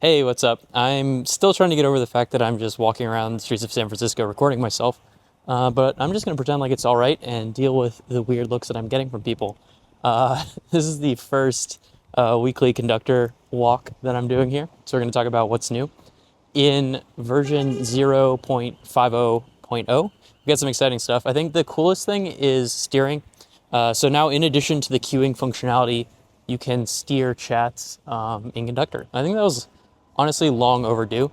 Hey, what's up? I'm still trying to get over the fact that I'm just walking around the streets of San Francisco recording myself, but I'm just going to pretend like it's all right and deal with the weird looks that I'm getting from people. This is the first weekly conductor walk that I'm doing here, so we're going to talk about what's new. In version 0.50.0, we got some exciting stuff. I think the coolest thing is steering. So now, in addition to the queuing functionality, you can steer chats in Conductor. I think that was honestly long overdue.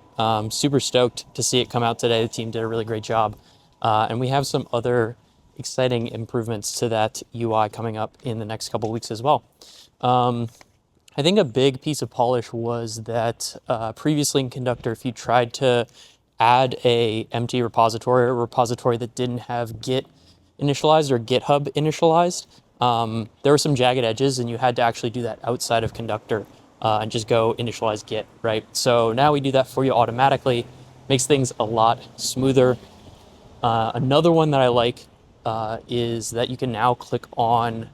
Super stoked to see it come out today. The team did a really great job. And we have some other exciting improvements to that UI coming up in the next couple of weeks as well. I think a big piece of polish was that previously in Conductor, if you tried to add a empty repository or a repository that didn't have Git initialized or GitHub initialized, there were some jagged edges, and you had to actually do that outside of Conductor and just go initialize Git, right? So now we do that for you automatically, makes things a lot smoother. Another one that I like is that you can now click on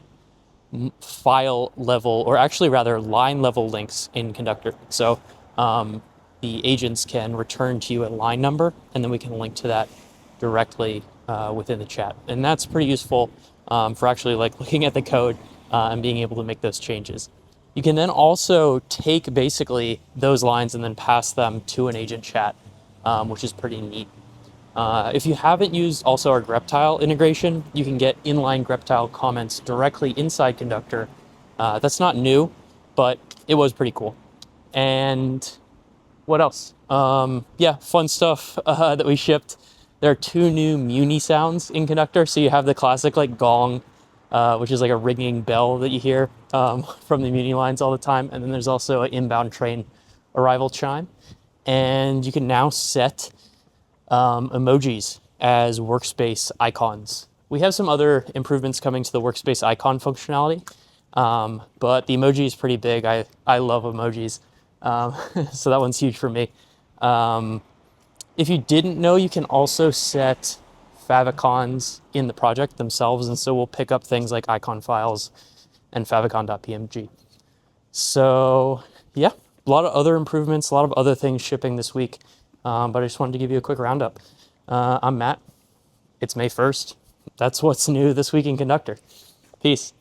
file level, or actually rather line level links in Conductor. So the agents can return to you a line number, and then we can link to that directly within the chat. And that's pretty useful for actually like looking at the code and being able to make those changes. You can then also take basically those lines and then pass them to an agent chat, which is pretty neat. If you haven't used also our greptile integration, you can get inline greptile comments directly inside Conductor. That's not new, but it was pretty cool. And what else? Yeah, fun stuff that we shipped. There are two new Muni sounds in Conductor. So you have the classic like gong, which is like a ringing bell that you hear from the Muni lines all the time. And then there's also an inbound train arrival chime. And you can now set emojis as workspace icons. We have some other improvements coming to the workspace icon functionality, but the emoji is pretty big. I love emojis, so that one's huge for me. If you didn't know, you can also set favicons in the project themselves, and so we'll pick up things like icon files and favicon.pmg. So yeah, a lot of other improvements, a lot of other things shipping this week. But I just wanted to give you a quick roundup. I'm Matt. It's May 1st. That's what's new this week in Conductor. Peace.